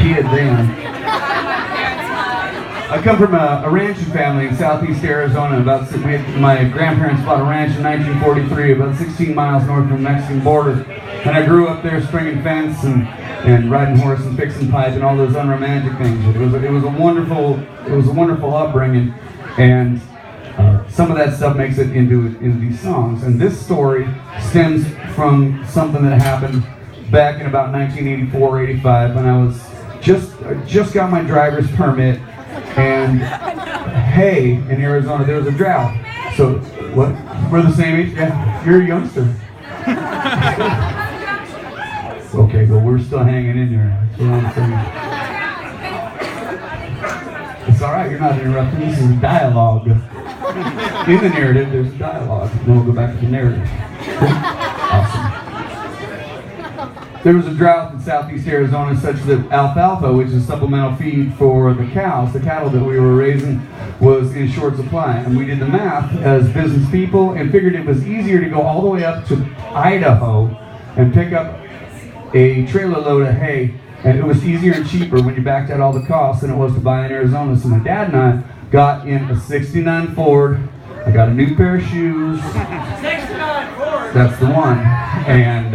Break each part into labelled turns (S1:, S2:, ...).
S1: kid then. I come from a ranching family in southeast Arizona. My grandparents bought a ranch in 1943, about 16 miles north of the Mexican border. And I grew up there stringing fence and riding horse and fixing pipe and all those unromantic things. It was a wonderful upbringing, and some of that stuff makes it into these songs. And this story stems from something that happened back in about 1984, 85, when I was just got my driver's permit. And hey, in Arizona there was a drought. So what? We're the same age? Yeah, you're a youngster. Okay, but we're still hanging in there. That's what I'm saying. It's all right. You're not interrupting. This is a dialogue. In the narrative, there's a dialogue. Then we'll go back to the narrative. Awesome. There was a drought in southeast Arizona such that alfalfa, which is supplemental feed for the cows, the cattle that we were raising, was in short supply. And we did the math as business people and figured it was easier to go all the way up to Idaho and pick up a trailer load of hay. And it was easier and cheaper when you backed out all the costs than it was to buy in Arizona. So my dad and I got in a '69 Ford. I got a new pair of shoes. '69 Ford. That's the one. And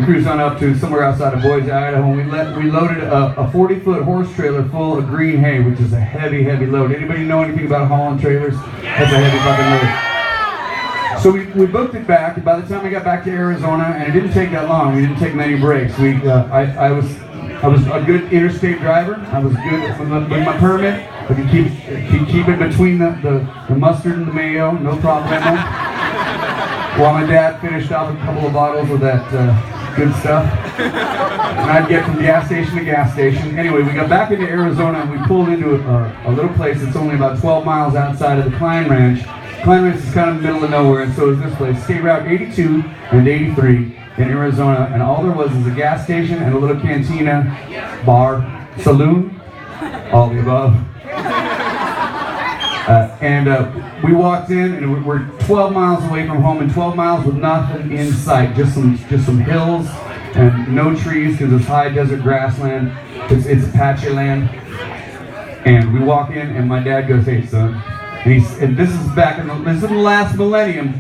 S1: cruised on up to somewhere outside of Boise, Idaho. And we loaded a 40-foot horse trailer full of green hay, which is a heavy, heavy load. Anybody know anything about hauling trailers? That's a heavy fucking load. So we booked it back. And by the time we got back to Arizona, and it didn't take that long. We didn't take many breaks. I was a good interstate driver. I was good with my permit. I could keep it between the mustard and the mayo, no problemo. While my dad finished off a couple of bottles of that good stuff. And I'd get from gas station to gas station. Anyway, we got back into Arizona and we pulled into a little place that's only about 12 miles outside of the Clyne Ranch. Clyne Ranch is kind of in the middle of nowhere, and so is this place. State Route 82 and 83 in Arizona, and all there was a gas station and a little cantina, bar, saloon, all the above. We walked in, and we're 12 miles away from home, and 12 miles with nothing in sight, just some hills and no trees because it's high desert grassland. It's Apache land. And we walk in, and my dad goes, "Hey, son," and this is the last millennium.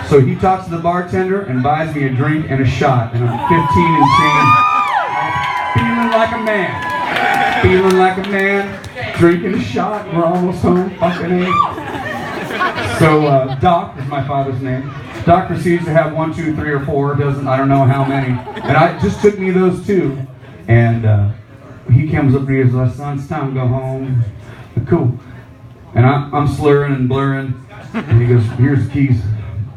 S1: So he talks to the bartender and buys me a drink and a shot, and I'm 15 and change, feeling like a man. Feeling like a man, drinking a shot, we're almost home, fucking A. So Doc is my father's name. Doc proceeds to have 1, 2, 3, or 4, I don't know how many. And it just took me those 2. And he comes up to me and says, "Son, it's time to go home." Cool. And I'm slurring and blurring. And he goes, "Here's the keys."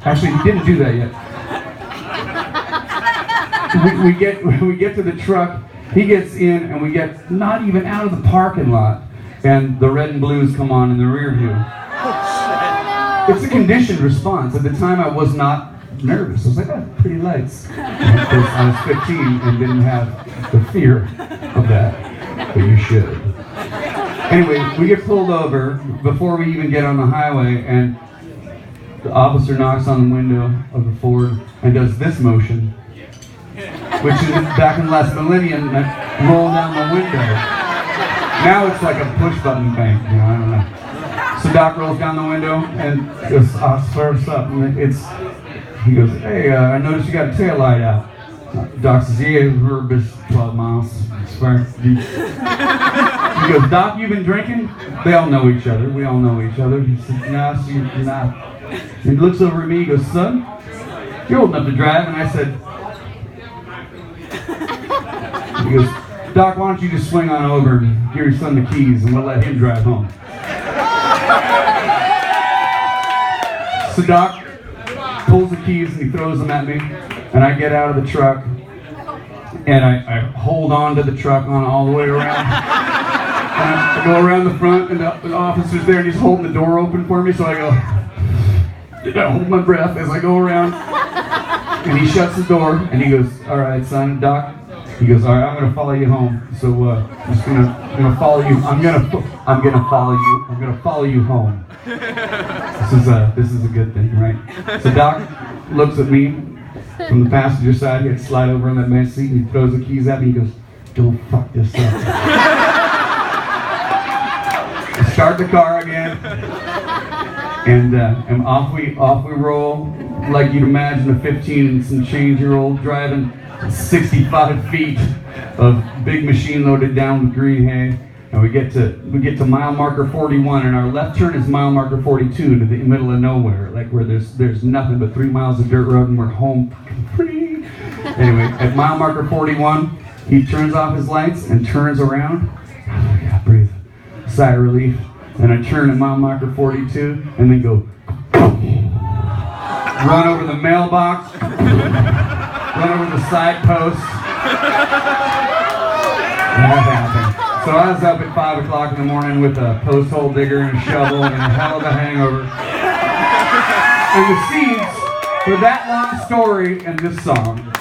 S1: Actually, he didn't do that yet. We get to the truck. He gets in, and we get not even out of the parking lot, and the red and blues come on in the rear view. It's a conditioned response. At the time, I was not nervous. I was like, "Oh, pretty lights." And of course, I was 15 and didn't have the fear of that, but you should. Anyway, we get pulled over before we even get on the highway, and the officer knocks on the window of the Ford and does this motion, which is back in the last millennium, roll down the window. Now it's like a push button thing, I don't know. So Doc rolls down the window and goes, "Officer, what's up?" And he goes, "Hey, I noticed you got a tail light out." Doc says, "Yeah, we're just 12 miles. It's fine." He goes, "Doc, you been drinking?" They all know each other. We all know each other. He says, "No, so you're not." And he looks over at me, he goes, "Son, you're old enough to drive." And I said, he goes, "Doc, why don't you just swing on over and give your son the keys and we'll let him drive home." So Doc pulls the keys and he throws them at me, and I get out of the truck and I hold on to the truck on all the way around. And I go around the front, and the officer's there and he's holding the door open for me, so I hold my breath as I go around, and he shuts the door and he goes, "All right, son." Doc, he goes, "All right, I'm gonna follow you home. So I'm just gonna follow you. I'm gonna follow you. I'm gonna follow you home." This is a good thing, right? So Doc looks at me from the passenger side. He had to slide over on that bench seat, and he throws the keys at me. He goes, don't fuck this up. Start the car again, and off we roll, like you'd imagine a 15 and some change-year-old driving 65 feet of big machine loaded down with green hay, and we get to mile marker 41, and our left turn is mile marker 42 to the middle of nowhere, like where there's nothing but 3 miles of dirt road, and we're home fucking free. Anyway, at mile marker 41, he turns off his lights and turns around. Oh, I gotta breathe. Sigh of relief. And I turn at mile marker 42 and then go run over the mailbox, run over the side post. And that happened. So I was up at 5 o'clock in the morning with a post hole digger and a shovel and a hell of a hangover. And the seeds for that long story and this song.